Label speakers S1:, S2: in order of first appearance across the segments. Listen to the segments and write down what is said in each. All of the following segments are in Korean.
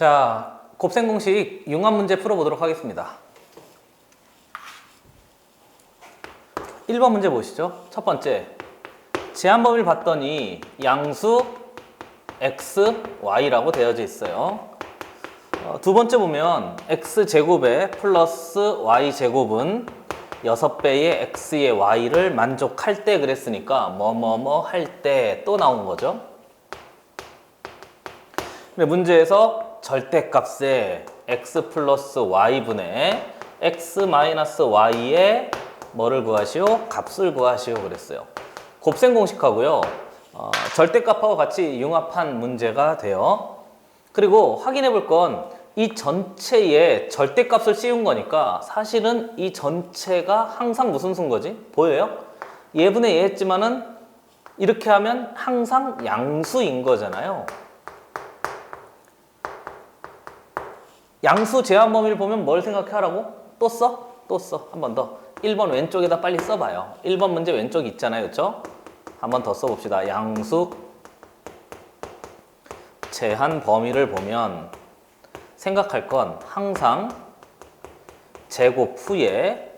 S1: 자, 곱셈 공식 융합 문제 풀어보도록 하겠습니다. 1번 문제 보시죠. 첫 번째, 제한 범위를 봤더니 양수 x, y라고 되어져 있어요. 두 번째 보면 x제곱에 플러스 y제곱은 6배의 x의 y를 만족할 때 그랬으니까 뭐뭐뭐 할 때 또 나온 거죠. 근데 문제에서 절대값에 x 플러스 y분의 x 마이너스 y의 뭐를 구하시오? 값을 구하시오 그랬어요. 곱셈 공식하고요. 절대값하고 같이 융합한 문제가 돼요. 그리고 확인해 볼 건 이 전체에 절대값을 씌운 거니까 사실은 이 전체가 항상 무슨 수인 거지? 보여요? 예분의 예 했지만은 이렇게 하면 항상 양수인 거잖아요. 양수 제한 범위를 보면 뭘 생각해 하라고? 또 써? 또 써. 한 번 더. 1번 왼쪽에다 빨리 써봐요. 1번 문제 왼쪽에 있잖아요. 그렇죠? 한 번 더 써봅시다. 양수 제한 범위를 보면 생각할 건 항상 제곱 후에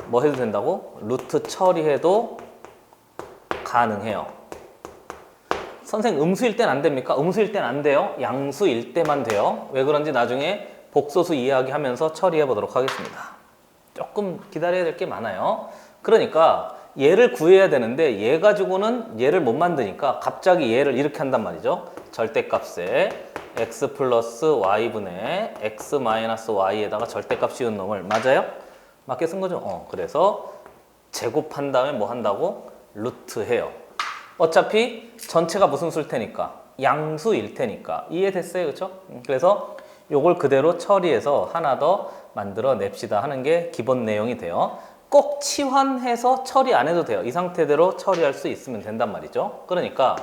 S1: 뭐 해도 된다고? 루트 처리해도 가능해요. 선생님 음수일 땐 안 됩니까? 음수일 땐 안 돼요. 양수일 때만 돼요. 왜 그런지 나중에 복소수 이야기하면서 처리해 보도록 하겠습니다. 조금 기다려야 될 게 많아요. 그러니까 얘를 구해야 되는데 얘 가지고는 얘를 못 만드니까 갑자기 얘를 이렇게 한단 말이죠. 절대값에 x 플러스 y분의 x 마이너스 y에다가 절대값 씌운 놈을 맞아요? 맞게 쓴 거죠? 그래서 제곱한 다음에 뭐 한다고? 루트 해요. 어차피 전체가 무슨 수일 테니까 양수일 테니까 이해됐어요? 그렇죠? 그래서 요걸 그대로 처리해서 하나 더 만들어 냅시다 하는 게 기본 내용이 돼요. 꼭 치환해서 처리 안 해도 돼요. 이 상태대로 처리할 수 있으면 된단 말이죠. 그러니까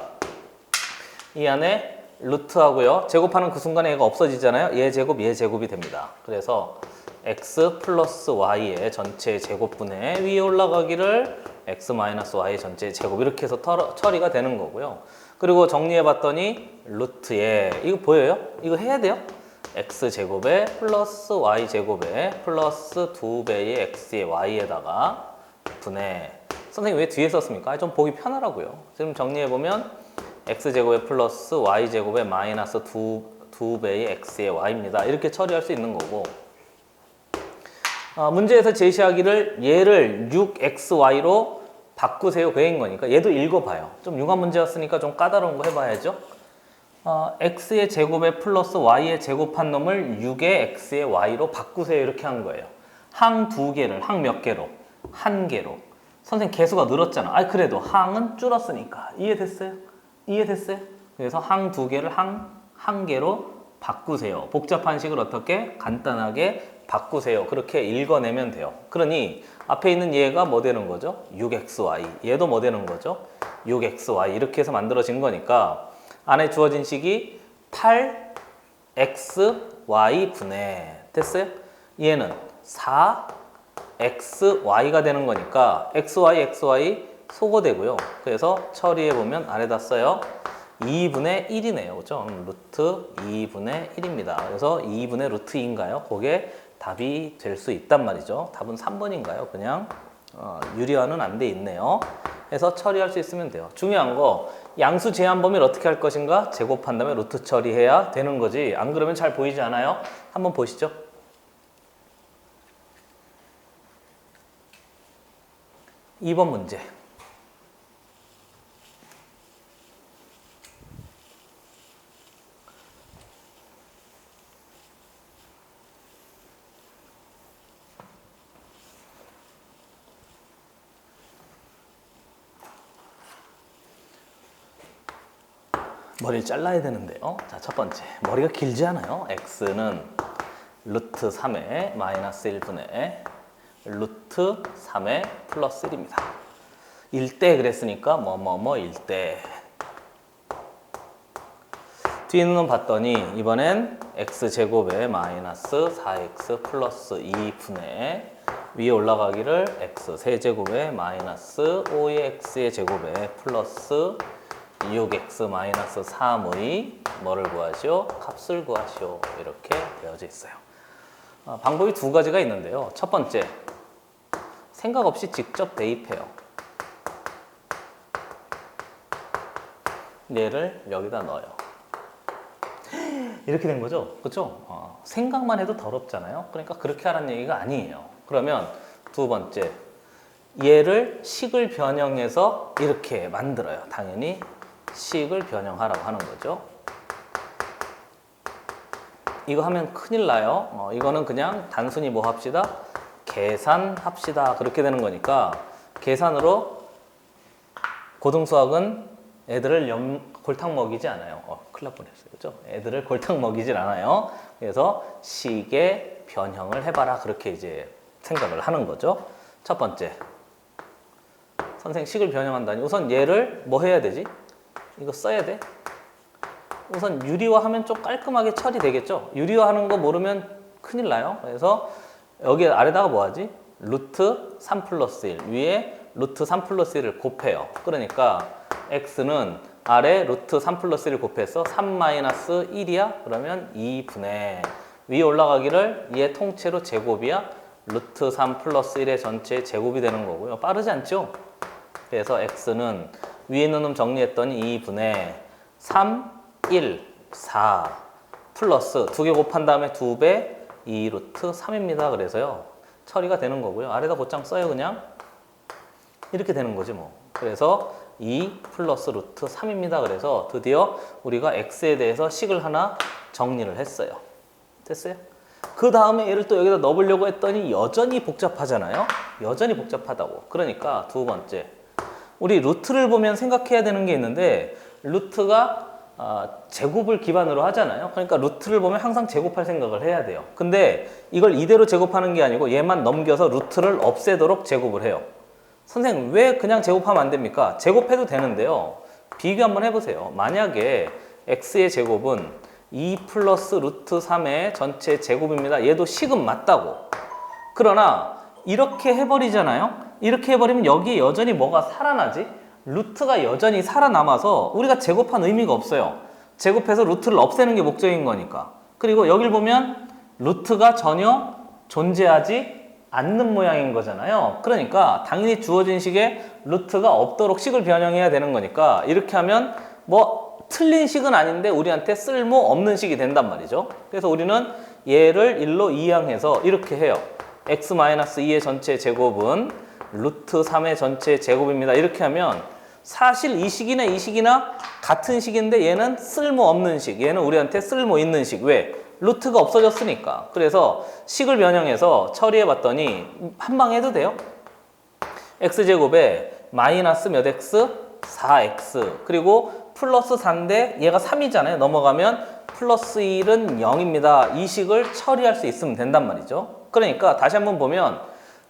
S1: 이 안에 루트하고요. 제곱하는 그 순간에 얘가 없어지잖아요. 얘 제곱이 됩니다. 그래서 x 플러스 y의 전체 제곱분의 위에 올라가기를 x 마이너스 y의 전체 제곱 이렇게 해서 처리가 되는 거고요. 그리고 정리해 봤더니 루트에 이거 보여요? 이거 해야 돼요. x제곱에 플러스 y제곱에 플러스 2배의 x의 y에다가 분의 선생님 왜 뒤에 썼습니까? 좀 보기 편하라고요. 지금 정리해 보면 x제곱에 플러스 y제곱에 마이너스 2배의 x의 y입니다. 이렇게 처리할 수 있는 거고 문제에서 제시하기를 얘를 6xy로 바꾸세요 그 얘기인 거니까 얘도 읽어봐요. 좀 융합 문제였으니까 좀 까다로운 거 해봐야죠. x의 제곱에 플러스 y의 제곱한 놈을 6의 x의 y로 바꾸세요 이렇게 한 거예요. 항 두 개를 항 몇 개로? 한 개로. 선생님 개수가 늘었잖아. 그래도 항은 줄었으니까 이해됐어요? 이해됐어요? 그래서 항 두 개를 한 개로 바꾸세요. 복잡한 식을 어떻게? 간단하게 바꾸세요. 그렇게 읽어내면 돼요. 그러니 앞에 있는 얘가 뭐 되는 거죠? 6xy. 얘도 뭐 되는 거죠? 6xy. 이렇게 해서 만들어진 거니까 안에 주어진 식이 8xy 분의 됐어요? 얘는 4xy가 되는 거니까 xy 소거되고요. 그래서 처리해보면 아래다 써요. 2분의 1이네요. 그죠? 루트 2분의 1입니다. 그래서 2분의 루트 2인가요? 그게 답이 될 수 있단 말이죠. 답은 3번인가요? 그냥 유리화는 안 돼 있네요. 해서 처리할 수 있으면 돼요. 중요한 거 양수 제한 범위를 어떻게 할 것인가? 제곱한 다음에 루트 처리해야 되는 거지. 안 그러면 잘 보이지 않아요? 한번 보시죠. 2번 문제. 머리를 잘라야 되는데요. 자, 첫 번째. 머리가 길지 않아요. x는 루트 3의 마이너스 1분의 루트 3의 플러스 1입니다. 1대 그랬으니까 뭐뭐뭐 1대. 뒤에는 놈 봤더니 이번엔 x제곱에 마이너스 4x 플러스 2분의 위에 올라가기를 x 세제곱에 마이너스 5의 x의 제곱에 플러스 6x-3의 뭐를 구하시오? 값을 구하시오. 이렇게 되어져 있어요. 방법이 두 가지가 있는데요. 첫 번째, 생각 없이 직접 대입해요. 얘를 여기다 넣어요. 이렇게 된 거죠? 그렇죠? 생각만 해도 더럽잖아요. 그러니까 그렇게 하라는 얘기가 아니에요. 그러면 두 번째, 얘를 식을 변형해서 이렇게 만들어요. 당연히 식을 변형하라고 하는 거죠. 이거 하면 큰일 나요. 이거는 그냥 단순히 뭐 합시다? 계산합시다. 그렇게 되는 거니까 계산으로 고등수학은 애들을 골탕 먹이지 않아요. 큰일 날 뻔했어요. 그죠? 애들을 골탕 먹이질 않아요. 그래서 식의 변형을 해봐라. 그렇게 이제 생각을 하는 거죠. 첫 번째, 선생 식을 변형한다니 우선 얘를 뭐 해야 되지? 이거 써야 돼. 우선 유리화하면 좀 깔끔하게 처리되겠죠. 유리화하는 거 모르면 큰일 나요. 그래서 여기 아래다가 뭐 하지? 루트 3 플러스 1 위에 루트 3 플러스 1을 곱해요. 그러니까 x는 아래 루트 3 플러스 1을 곱해서 3 마이너스 1이야? 그러면 2분의 위에 올라가기를 얘 통째로 제곱이야? 루트 3 플러스 1의 전체 제곱이 되는 거고요. 빠르지 않죠? 그래서 x는 위에 있는 놈 정리했더니 2분의 3, 1, 4 플러스 두 개 곱한 다음에 2배 2 루트 3입니다. 그래서요. 처리가 되는 거고요. 아래다 곧장 써요. 그냥 이렇게 되는 거지 뭐. 그래서 2 플러스 루트 3입니다. 그래서 드디어 우리가 x에 대해서 식을 하나 정리를 했어요. 됐어요? 그 다음에 얘를 또 여기다 넣어보려고 했더니 여전히 복잡하잖아요. 여전히 복잡하다고. 그러니까 두 번째, 우리 루트를 보면 생각해야 되는 게 있는데 루트가 제곱을 기반으로 하잖아요. 그러니까 루트를 보면 항상 제곱할 생각을 해야 돼요. 근데 이걸 이대로 제곱하는 게 아니고 얘만 넘겨서 루트를 없애도록 제곱을 해요. 선생님 왜 그냥 제곱하면 안 됩니까? 제곱해도 되는데요. 비교 한번 해보세요. 만약에 x의 제곱은 2 플러스 루트 3의 전체 제곱입니다. 얘도 식은 맞다고. 그러나 이렇게 해버리잖아요. 이렇게 해버리면 여기에 여전히 뭐가 살아나지? 루트가 여전히 살아남아서 우리가 제곱한 의미가 없어요. 제곱해서 루트를 없애는 게 목적인 거니까. 그리고 여길 보면 루트가 전혀 존재하지 않는 모양인 거잖아요. 그러니까 당연히 주어진 식에 루트가 없도록 식을 변형해야 되는 거니까 이렇게 하면 뭐 틀린 식은 아닌데 우리한테 쓸모없는 식이 된단 말이죠. 그래서 우리는 얘를 1로 이항해서 이렇게 해요. x-2의 전체 제곱은 루트 3의 전체 제곱입니다. 이렇게 하면 사실 이 식이나 이 식이나 같은 식인데 얘는 쓸모없는 식, 얘는 우리한테 쓸모있는 식. 왜? 루트가 없어졌으니까. 그래서 식을 변형해서 처리해 봤더니 한 방 해도 돼요. x제곱에 마이너스 몇 x? 4x 그리고 플러스 4인데 얘가 3이잖아요. 넘어가면 플러스 1은 0입니다. 이 식을 처리할 수 있으면 된단 말이죠. 그러니까 다시 한번 보면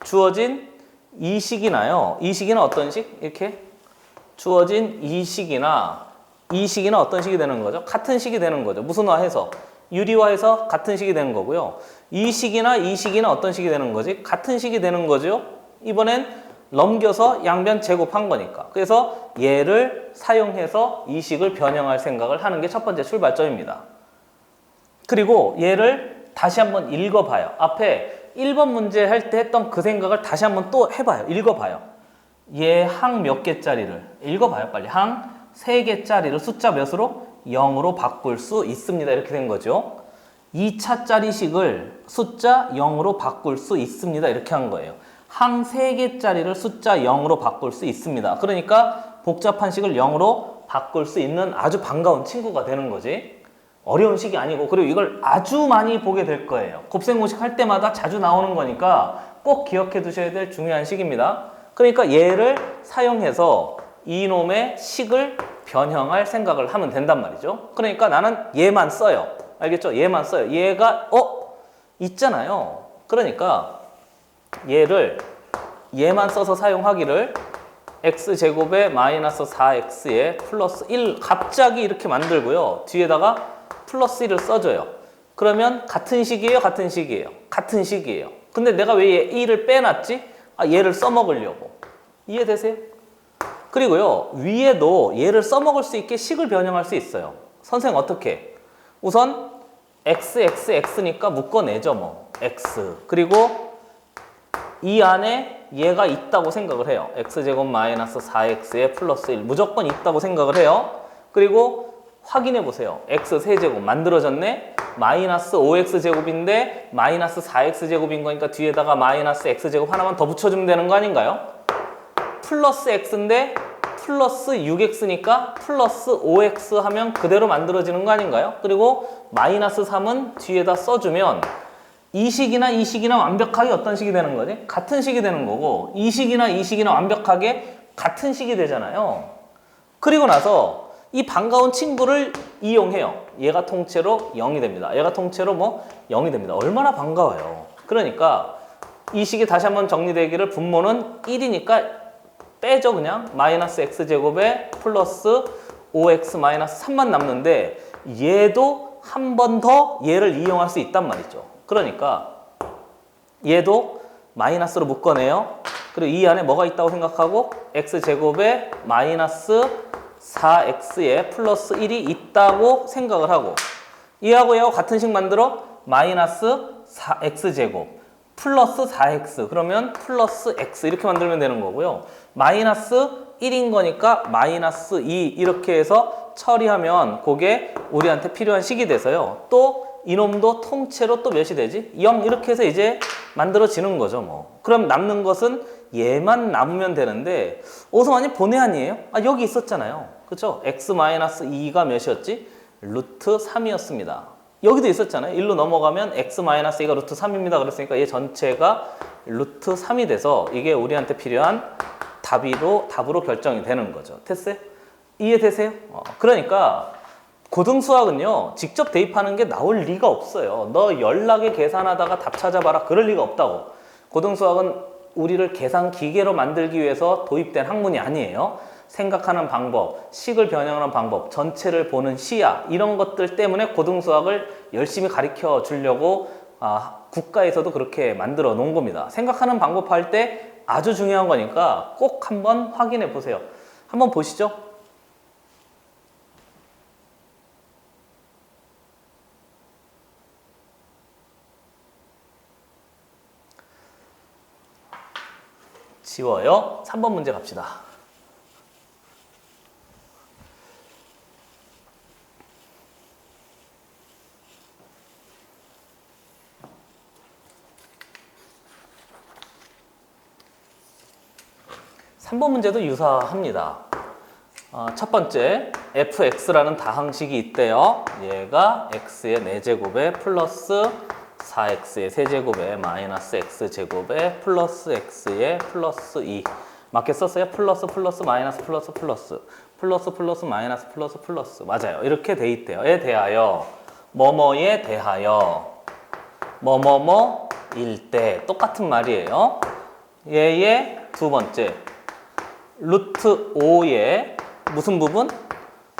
S1: 주어진 이 식이나요. 이 식이나 어떤 식? 이렇게 주어진 이 식이나 이 식이나 어떤 식이 되는 거죠? 같은 식이 되는 거죠. 무슨화해서 유리화해서 같은 식이 되는 거고요. 이 식이나 이 식이나 어떤 식이 되는 거지? 같은 식이 되는 거죠. 이번엔 넘겨서 양변 제곱한 거니까. 그래서 얘를 사용해서 이 식을 변형할 생각을 하는 게 첫 번째 출발점입니다. 그리고 얘를 다시 한번 읽어봐요. 앞에 1번 문제 할 때 했던 그 생각을 다시 한번 또 해봐요. 읽어봐요. 얘 항 몇 개짜리를 읽어봐요. 빨리. 항 3개짜리를 숫자 몇으로? 0으로 바꿀 수 있습니다. 이렇게 된 거죠. 2차짜리 식을 숫자 0으로 바꿀 수 있습니다. 이렇게 한 거예요. 항 3개짜리를 숫자 0으로 바꿀 수 있습니다. 그러니까 복잡한 식을 0으로 바꿀 수 있는 아주 반가운 친구가 되는 거지. 어려운 식이 아니고, 그리고 이걸 아주 많이 보게 될 거예요. 곱셈공식 할 때마다 자주 나오는 거니까 꼭 기억해 두셔야 될 중요한 식입니다. 그러니까 얘를 사용해서 이놈의 식을 변형할 생각을 하면 된단 말이죠. 그러니까 나는 얘만 써요. 알겠죠? 얘만 써요. 얘가 있잖아요. 그러니까 얘만 써서 사용하기를 x제곱에 마이너스 4x에 플러스 1 갑자기 이렇게 만들고요. 뒤에다가 플러스 1을 써줘요. 그러면 같은 식이에요? 같은 식이에요? 같은 식이에요. 근데 내가 왜 얘 1을 빼놨지? 얘를 써먹으려고. 이해되세요? 그리고요, 위에도 얘를 써먹을 수 있게 식을 변형할 수 있어요. 선생 어떻게? 우선 x니까 묶어내죠, 뭐. x. 그리고 이 안에 얘가 있다고 생각을 해요. x제곱 마이너스 4x에 플러스 1. 무조건 있다고 생각을 해요. 그리고 확인해 보세요. x 세제곱 만들어졌네? 마이너스 5x제곱인데 마이너스 4x제곱인 거니까 뒤에다가 마이너스 x제곱 하나만 더 붙여주면 되는 거 아닌가요? 플러스 x인데 플러스 6x니까 플러스 5x 하면 그대로 만들어지는 거 아닌가요? 그리고 마이너스 3은 뒤에다 써주면 이 식이나 완벽하게 어떤 식이 되는 거지? 같은 식이 되는 거고 이 식이나 완벽하게 같은 식이 되잖아요. 그리고 나서 이 반가운 친구를 이용해요. 얘가 통째로 0이 됩니다. 얘가 통째로 뭐 0이 됩니다. 얼마나 반가워요. 그러니까 이 식이 다시 한번 정리되기를 분모는 1이니까 빼죠 그냥. 마이너스 x제곱에 플러스 5x 마이너스 3만 남는데 얘도 한 번 더 얘를 이용할 수 있단 말이죠. 그러니까 얘도 마이너스로 묶어내요. 그리고 이 안에 뭐가 있다고 생각하고 x제곱에 마이너스 4x에 플러스 1이 있다고 생각을 하고 얘하고 얘하고 같은 식 만들어 마이너스 4x제곱 플러스 4x 그러면 플러스 x 이렇게 만들면 되는 거고요. 마이너스 1인 거니까 마이너스 2 이렇게 해서 처리하면 그게 우리한테 필요한 식이 돼서요. 또 이놈도 통째로 또 몇이 되지? 0 이렇게 해서 이제 만들어지는 거죠 뭐. 그럼 남는 것은 얘만 남으면 되는데 오성환이 본의 아니에요? 아 여기 있었잖아요. 그쵸? x-2가 몇이었지? 루트 3이었습니다. 여기도 있었잖아요. 1로 넘어가면 x-2가 루트 3입니다. 그랬으니까 얘 전체가 루트 3이 돼서 이게 우리한테 필요한 답으로 결정이 되는 거죠. 됐어요? 이해되세요? 그러니까 고등수학은요. 직접 대입하는 게 나올 리가 없어요. 너 연락에 계산하다가 답 찾아봐라. 그럴 리가 없다고. 고등수학은 우리를 계산 기계로 만들기 위해서 도입된 학문이 아니에요. 생각하는 방법, 식을 변형하는 방법, 전체를 보는 시야 이런 것들 때문에 고등수학을 열심히 가르쳐 주려고 국가에서도 그렇게 만들어 놓은 겁니다. 생각하는 방법 할 때 아주 중요한 거니까 꼭 한번 확인해 보세요. 한번 보시죠. 지워요. 3번 문제 갑시다. 삼 번 문제도 유사합니다. 첫 번째, fx라는 다항식이 있대요. 얘가 x의 4제곱에 플러스 4x의 세제곱에 마이너스 x제곱에 플러스 x의 플러스 2 맞게 썼어요? 플러스 마이너스 플러스 마이너스 맞아요. 이렇게 돼 있대요.에 대하여 뭐뭐에 대하여 뭐뭐뭐일 때 똑같은 말이에요. 얘의 두 번째 루트 5의 무슨 부분?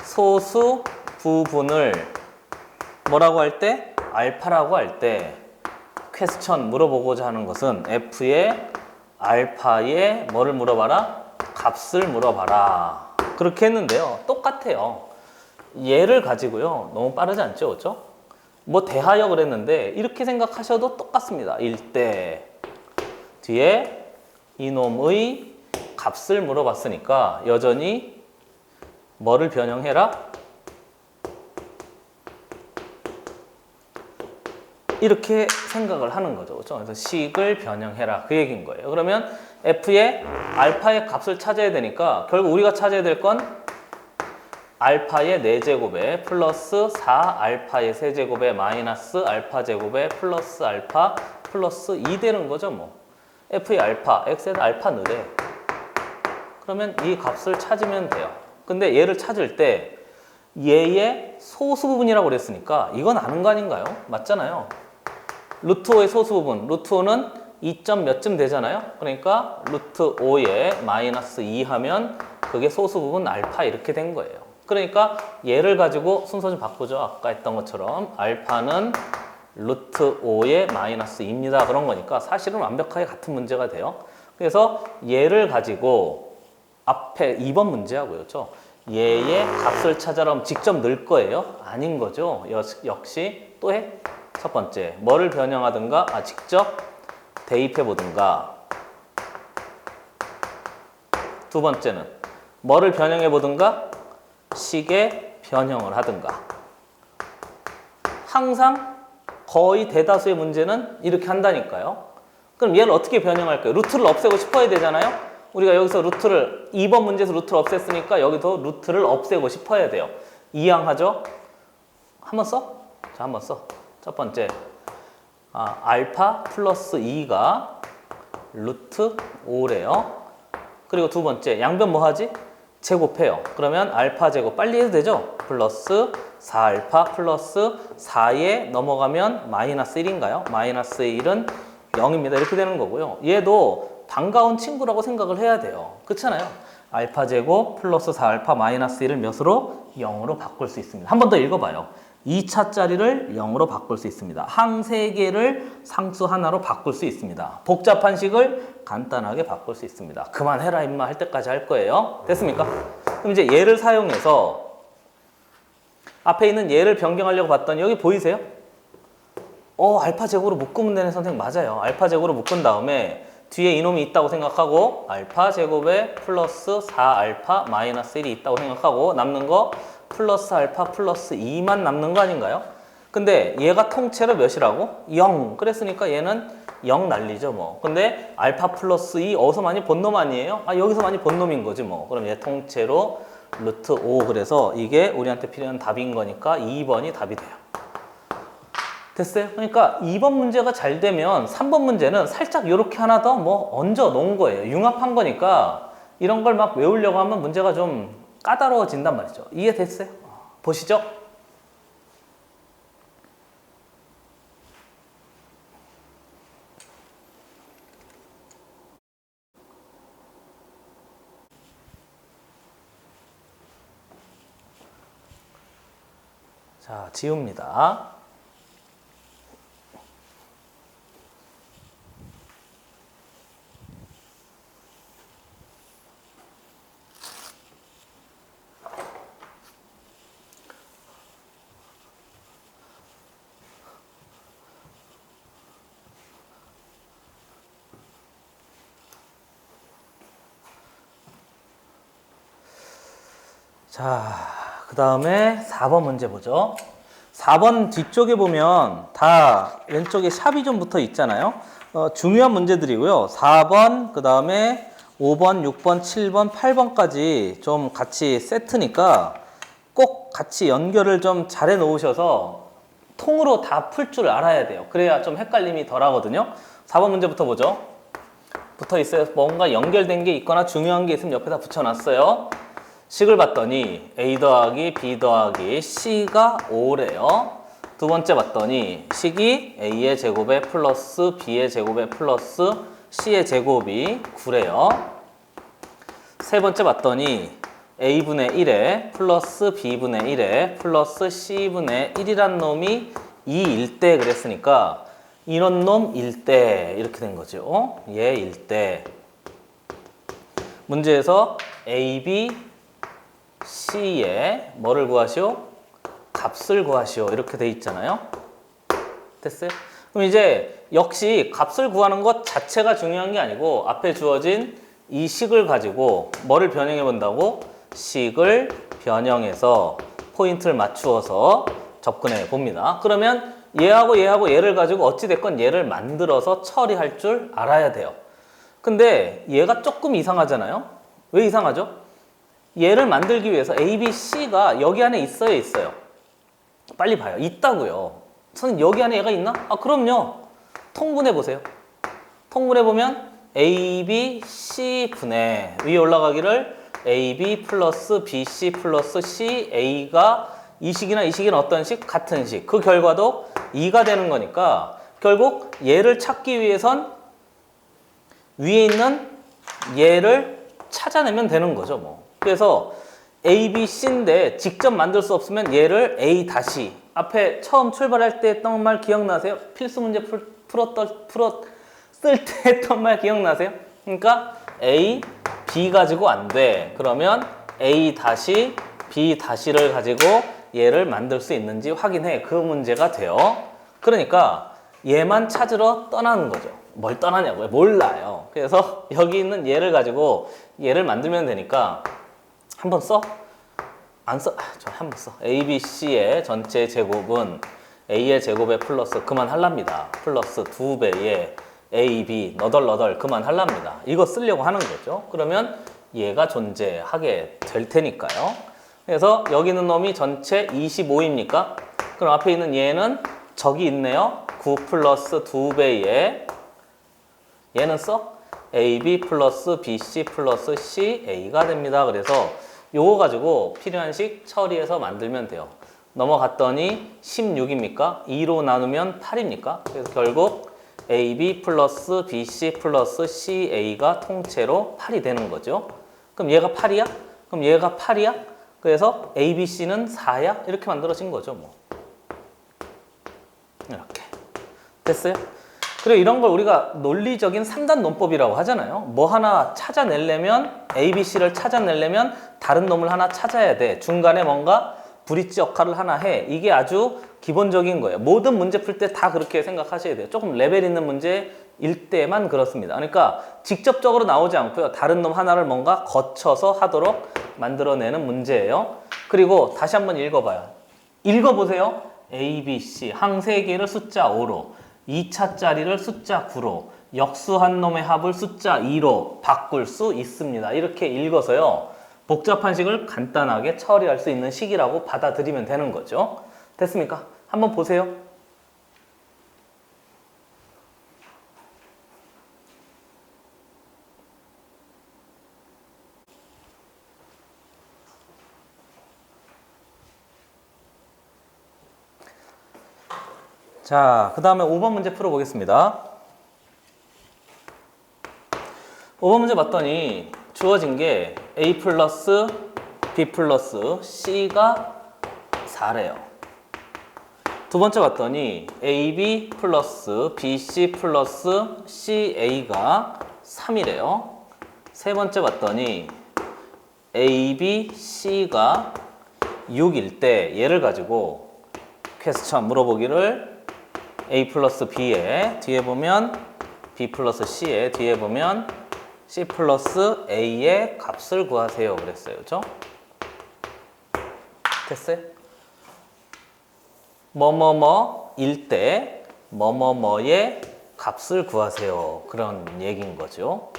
S1: 소수 부분을 뭐라고 할 때? 알파라고 할 때 퀘스천 물어보고자 하는 것은 f의 알파의 뭐를 물어봐라? 값을 물어봐라. 그렇게 했는데요. 똑같아요. 얘를 가지고요. 너무 빠르지 않죠? 그렇죠? 뭐 대하여 그랬는데 이렇게 생각하셔도 똑같습니다. 일대 뒤에 이놈의 값을 물어봤으니까 여전히 뭐를 변형해라? 이렇게 생각을 하는 거죠. 그렇죠? 그래서 식을 변형해라. 그 얘기인 거예요. 그러면 f의 알파의 값을 찾아야 되니까 결국 우리가 찾아야 될 건 알파의 4제곱에 플러스 4알파의 세제곱에 마이너스 알파 제곱에 플러스 알파 플러스 2 되는 거죠. 뭐 f의 알파, x에다 알파 넣으래. 그러면 이 값을 찾으면 돼요. 근데 얘를 찾을 때 얘의 소수 부분이라고 그랬으니까 이건 아는 거 아닌가요? 맞잖아요. 루트 5의 소수 부분, 루트 5는 2점 몇 쯤 되잖아요. 그러니까 루트 5에 마이너스 2 하면 그게 소수 부분 알파 이렇게 된 거예요. 그러니까 얘를 가지고 순서 좀 바꾸죠. 아까 했던 것처럼 알파는 루트 5에 마이너스 2입니다. 그런 거니까 사실은 완벽하게 같은 문제가 돼요. 그래서 얘를 가지고 앞에 2번 문제하고요. 얘의 값을 찾아라 직접 넣을 거예요? 아닌 거죠. 역시 또 해? 첫 번째, 뭐를 변형하든가, 직접 대입해 보든가. 두 번째는 뭐를 변형해 보든가, 식의 변형을 하든가. 항상 거의 대다수의 문제는 이렇게 한다니까요. 그럼 얘를 어떻게 변형할까요? 루트를 없애고 싶어야 되잖아요. 우리가 여기서 루트를 2번 문제에서 루트를 없앴으니까 여기도 루트를 없애고 싶어야 돼요. 이항하죠? 한번 써? 자, 한번 써. 첫 번째, 알파 플러스 2가 루트 5래요. 그리고 두 번째, 양변 뭐 하지? 제곱해요. 그러면 알파 제곱 빨리 해도 되죠? 플러스 4알파 플러스 4에 넘어가면 마이너스 1인가요? 마이너스 1은 0입니다. 이렇게 되는 거고요. 얘도 반가운 친구라고 생각을 해야 돼요. 그렇잖아요. 알파 제곱 플러스 4알파 마이너스 1을 몇으로? 0으로 바꿀 수 있습니다. 한 번 더 읽어봐요. 2차짜리를 0으로 바꿀 수 있습니다. 항 3개를 상수 하나로 바꿀 수 있습니다. 복잡한 식을 간단하게 바꿀 수 있습니다. 그만해라 임마 할 때까지 할 거예요. 됐습니까? 그럼 이제 얘를 사용해서 앞에 있는 얘를 변경하려고 봤더니 여기 보이세요? 알파 제곱으로 묶으면 되는 선생님 맞아요. 알파 제곱으로 묶은 다음에 뒤에 이놈이 있다고 생각하고 알파 제곱에 플러스 4알파 마이너스 1이 있다고 생각하고 남는 거 플러스 알파 플러스 2만 남는 거 아닌가요? 근데 얘가 통째로 몇이라고? 0. 그랬으니까 얘는 0 난리죠 뭐. 근데 알파 플러스 2 어디서 많이 본 놈 아니에요? 여기서 많이 본 놈인 거지 뭐. 그럼 얘 통째로 루트 5. 그래서 이게 우리한테 필요한 답인 거니까 2번이 답이 돼요. 됐어요? 그러니까 2번 문제가 잘 되면 3번 문제는 살짝 이렇게 하나 더 얹어 놓은 거예요. 융합한 거니까 이런 걸 막 외우려고 하면 문제가 좀 까다로워진단 말이죠. 이해됐어요? 보시죠. 자, 지웁니다. 자, 그 다음에 4번 문제 보죠. 4번 뒤쪽에 보면 다 왼쪽에 샵이 좀 붙어 있잖아요. 중요한 문제들이고요. 4번, 그 다음에 5번, 6번, 7번, 8번까지 좀 같이 세트니까 꼭 같이 연결을 좀 잘 해 놓으셔서 통으로 다 풀 줄 알아야 돼요. 그래야 좀 헷갈림이 덜 하거든요. 4번 문제부터 보죠. 붙어 있어요. 뭔가 연결된 게 있거나 중요한 게 있으면 옆에다 붙여놨어요. 식을 봤더니 a 더하기 b 더하기 c가 5래요. 두 번째 봤더니 식이 a의 제곱에 플러스 b의 제곱에 플러스 c의 제곱이 9래요. 세 번째 봤더니 a분의 1에 플러스 b분의 1에 플러스 c분의 1이란 놈이 2일 때 그랬으니까 이런 놈 1대 이렇게 된 거죠. 얘 1대. 문제에서 a, b, c에 뭐를 구하시오? 값을 구하시오. 이렇게 돼 있잖아요. 됐어요? 그럼 이제 역시 값을 구하는 것 자체가 중요한 게 아니고 앞에 주어진 이 식을 가지고 뭐를 변형해 본다고? 식을 변형해서 포인트를 맞추어서 접근해 봅니다. 그러면 얘하고 얘를 가지고 어찌됐건 얘를 만들어서 처리할 줄 알아야 돼요. 근데 얘가 조금 이상하잖아요. 왜 이상하죠? 얘를 만들기 위해서 A, B, C가 여기 안에 있어요, 있어요? 빨리 봐요. 있다고요. 선생님 여기 안에 얘가 있나? 그럼요. 통분해 보세요. 통분해 보면 A, B, C 분의 위에 올라가기를 A, B 플러스 B, C 플러스 C, A가 이 식이나 이 식이나 어떤 식? 같은 식. 그 결과도 2가 되는 거니까 결국 얘를 찾기 위해선 위에 있는 얘를 찾아내면 되는 거죠, 뭐. 그래서 A, B, C인데 직접 만들 수 없으면 얘를 A 다시 앞에 처음 출발할 때 했던 말 기억나세요? 필수 문제 풀었을 때 했던 말 기억나세요? 그러니까 A, B 가지고 안 돼. 그러면 A 다시 B 다시를 가지고 얘를 만들 수 있는지 확인해. 그 문제가 돼요. 그러니까 얘만 찾으러 떠나는 거죠. 뭘 떠나냐고요? 몰라요. 그래서 여기 있는 얘를 가지고 얘를 만들면 되니까 한번 써? 안 써? 저 한번 써. A, B, C의 전체 제곱은 A의 제곱에 플러스 그만할랍니다. 플러스 2배의 A, B 너덜너덜 그만할랍니다. 이거 쓰려고 하는 거죠. 그러면 얘가 존재하게 될 테니까요. 그래서 여기 있는 놈이 전체 25입니까? 그럼 앞에 있는 얘는 저기 있네요. 9 플러스 2배의 얘는 써? AB 플러스 BC 플러스 CA가 됩니다. 그래서 요거 가지고 필요한 식 처리해서 만들면 돼요. 넘어갔더니 16입니까? 2로 나누면 8입니까? 그래서 결국 AB 플러스 BC 플러스 CA가 통째로 8이 되는 거죠. 그럼 얘가 8이야? 그럼 얘가 8이야? 그래서 ABC는 4야? 이렇게 만들어진 거죠. 뭐. 이렇게. 됐어요? 그리고 이런 걸 우리가 논리적인 3단 논법이라고 하잖아요. 뭐 하나 찾아내려면 ABC를 찾아내려면 다른 놈을 하나 찾아야 돼. 중간에 뭔가 브릿지 역할을 하나 해. 이게 아주 기본적인 거예요. 모든 문제 풀 때 다 그렇게 생각하셔야 돼요. 조금 레벨 있는 문제일 때만 그렇습니다. 그러니까 직접적으로 나오지 않고요. 다른 놈 하나를 뭔가 거쳐서 하도록 만들어내는 문제예요. 그리고 다시 한번 읽어봐요. 읽어보세요. A, B, C 항 3개를 숫자 5로 2차짜리를 숫자 9로 역수한 놈의 합을 숫자 2로 바꿀 수 있습니다. 이렇게 읽어서요. 복잡한 식을 간단하게 처리할 수 있는 식이라고 받아들이면 되는 거죠. 됐습니까? 한번 보세요. 자, 그 다음에 5번 문제 풀어보겠습니다. 5번 문제 봤더니 주어진 게 A 플러스 B 플러스 C가 4래요. 두 번째 봤더니 AB 플러스 BC 플러스 CA가 3이래요. 세 번째 봤더니 AB, C가 6일 때 얘를 가지고 퀘스천 물어보기를 A 플러스 B에 뒤에 보면 B 플러스 C에 뒤에 보면 C 플러스 A의 값을 구하세요. 그랬어요. 그죠? 됐어요? 뭐뭐뭐일 때 뭐뭐뭐의 값을 구하세요. 그런 얘기인 거죠.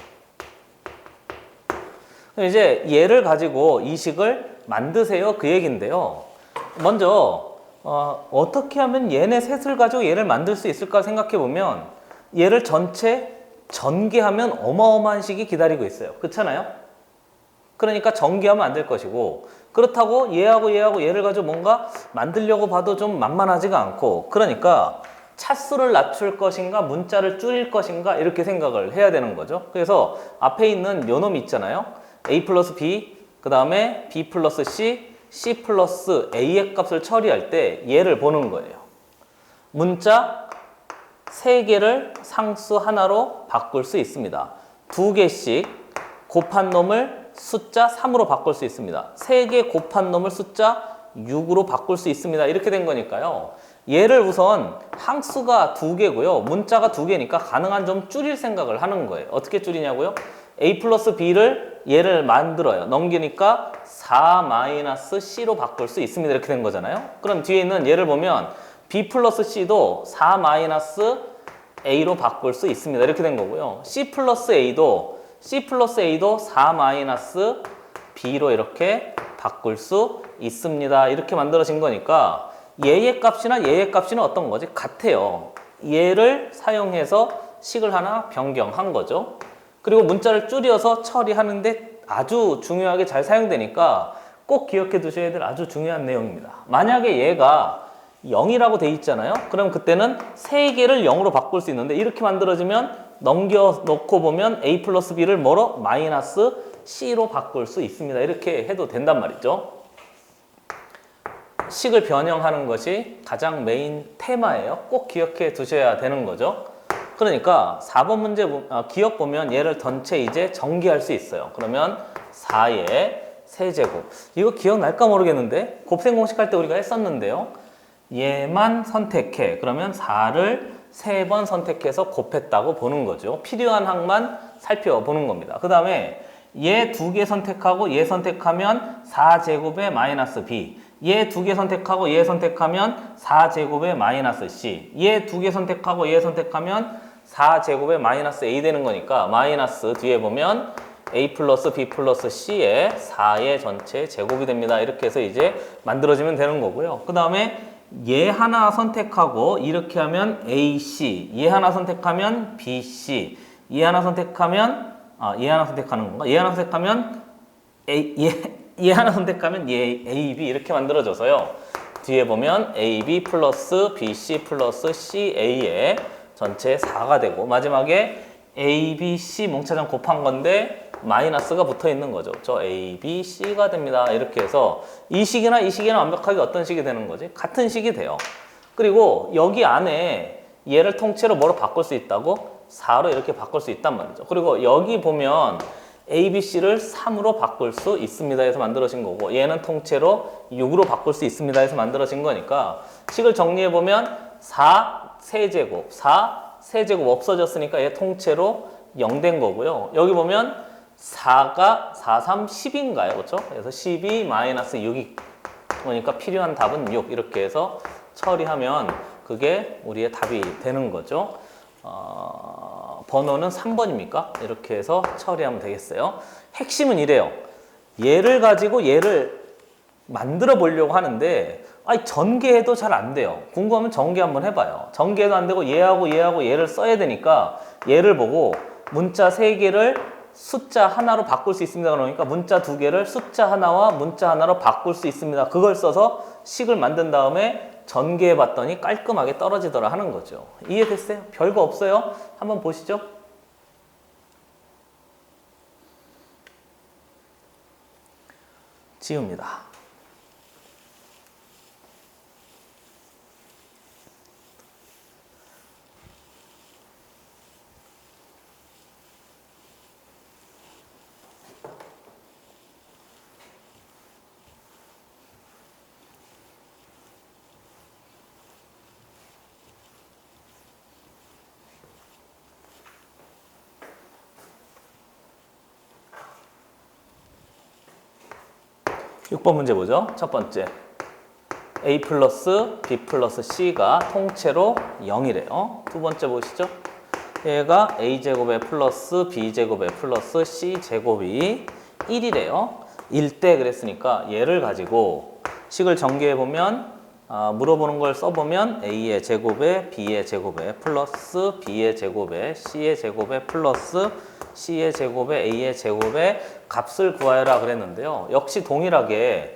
S1: 이제 얘를 가지고 이 식을 만드세요. 그 얘기인데요. 먼저 어떻게 하면 얘네 셋을 가지고 얘를 만들 수 있을까 생각해 보면 얘를 전체 전개하면 어마어마한 식이 기다리고 있어요. 그렇잖아요? 그러니까 전개하면 안 될 것이고 그렇다고 얘하고 얘를 가지고 뭔가 만들려고 봐도 좀 만만하지가 않고 그러니까 차수를 낮출 것인가 문자를 줄일 것인가 이렇게 생각을 해야 되는 거죠. 그래서 앞에 있는 요 놈 있잖아요. A 플러스 B 그 다음에 B 플러스 C C 플러스 A의 값을 처리할 때 얘를 보는 거예요. 문자 3개를 상수 하나로 바꿀 수 있습니다. 2개씩 곱한 놈을 숫자 3으로 바꿀 수 있습니다. 3개 곱한 놈을 숫자 6으로 바꿀 수 있습니다. 이렇게 된 거니까요. 얘를 우선 항수가 2개고요. 문자가 2개니까 가능한 좀 줄일 생각을 하는 거예요. 어떻게 줄이냐고요? A 플러스 B를 얘를 만들어요. 넘기니까 4-C로 바꿀 수 있습니다. 이렇게 된 거잖아요. 그럼 뒤에 있는 얘를 보면 B 플러스 C도 4-A로 바꿀 수 있습니다. 이렇게 된 거고요. C 플러스 A도 4-B로 이렇게 바꿀 수 있습니다. 이렇게 만들어진 거니까 얘의 값이나 얘의 값이는 어떤 거지? 같아요. 얘를 사용해서 식을 하나 변경한 거죠. 그리고 문자를 줄여서 처리하는데 아주 중요하게 잘 사용되니까 꼭 기억해 두셔야 될 아주 중요한 내용입니다. 만약에 얘가 0이라고 돼 있잖아요. 그럼 그때는 3개를 0으로 바꿀 수 있는데 이렇게 만들어지면 넘겨놓고 보면 A 플러스 B를 뭐로? 마이너스 C로 바꿀 수 있습니다. 이렇게 해도 된단 말이죠. 식을 변형하는 것이 가장 메인 테마예요. 꼭 기억해 두셔야 되는 거죠. 그러니까 4번 문제 기억 보면 얘를 전체 이제 정기할 수 있어요. 그러면 4의 세제곱. 이거 기억날까 모르겠는데 곱셈 공식 할 때 우리가 했었는데요. 얘만 선택해. 그러면 4를 3번 선택해서 곱했다고 보는 거죠. 필요한 항만 살펴보는 겁니다. 그 다음에 얘 2개 선택하고 얘 선택하면 4제곱의 마이너스 b. 얘 2개 선택하고 얘 선택하면 4제곱의 마이너스 c. 얘 2개 선택하고 얘 선택하면 4제곱의 마이너스 a 되는 거니까 마이너스 뒤에 보면 a 플러스 b 플러스 c의 4의 전체 제곱이 됩니다. 이렇게 해서 이제 만들어지면 되는 거고요. 그 다음에 얘 하나 선택하고 이렇게 하면 ac, 얘 하나 선택하면 bc, 얘 하나 선택하면 얘 하나 선택하는 건가? 얘 하나 선택하면 얘 하나 선택하면 얘 ab 이렇게 만들어져서요. 뒤에 보면 ab 플러스 bc 플러스 ca의 전체 4가 되고 마지막에 a, b, c 몽차장 곱한 건데 마이너스가 붙어 있는 거죠. 저 a, b, c가 됩니다. 이렇게 해서 이 식이나 이 식이나 완벽하게 어떤 식이 되는 거지? 같은 식이 돼요. 그리고 여기 안에 얘를 통째로 뭐로 바꿀 수 있다고? 4로 이렇게 바꿀 수 있단 말이죠. 그리고 여기 보면 a, b, c를 3으로 바꿀 수 있습니다 해서 만들어진 거고 얘는 통째로 6으로 바꿀 수 있습니다 해서 만들어진 거니까 식을 정리해보면 4 세제곱, 4 세제곱 없어졌으니까 얘 통째로 0 된 거고요. 여기 보면 4가 4, 3, 10인가요? 그렇죠? 그래서 12 마이너스 6이 그러니까 필요한 답은 6 이렇게 해서 처리하면 그게 우리의 답이 되는 거죠. 번호는 3번입니까? 이렇게 해서 처리하면 되겠어요. 핵심은 이래요. 얘를 가지고 얘를 만들어 보려고 하는데 전개해도 잘 안 돼요. 궁금하면 전개 한번 해봐요. 전개도 안 되고 얘하고 얘하고 얘를 써야 되니까 얘를 보고 문자 3개를 숫자 하나로 바꿀 수 있습니다. 그러니까 문자 2개를 숫자 하나와 문자 하나로 바꿀 수 있습니다. 그걸 써서 식을 만든 다음에 전개해 봤더니 깔끔하게 떨어지더라 하는 거죠. 이해됐어요? 별거 없어요. 한번 보시죠. 지웁니다. 6번 문제 보죠. 첫 번째. a 플러스 b 플러스 c가 통째로 0이래요. 두 번째 보시죠. 얘가 a제곱에 플러스 b제곱에 플러스 c제곱이 1이래요. 1대 그랬으니까 얘를 가지고 식을 전개해보면 물어보는 걸 써보면 a의 제곱에 b의 제곱에 플러스 b의 제곱에 c의 제곱에 플러스 c의 제곱에 a의 제곱에 값을 구하여라 그랬는데요. 역시 동일하게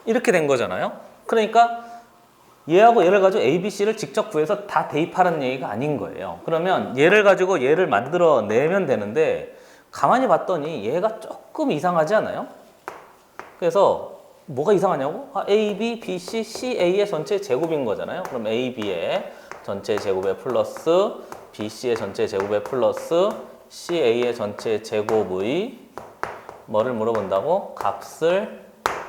S1: 이렇게 된 거잖아요. 그러니까 얘하고 얘를 가지고 a, b, c를 직접 구해서 다 대입하라는 얘기가 아닌 거예요. 그러면 얘를 가지고 얘를 만들어 내면 되는데 가만히 봤더니 얘가 조금 이상하지 않아요? 그래서 뭐가 이상하냐고? A, B, B, C, C, A의 전체 제곱인 거잖아요. 그럼 A, B의 전체 제곱에 플러스 B, C의 전체 제곱에 플러스 C, A의 전체 제곱의 뭐를 물어본다고? 값을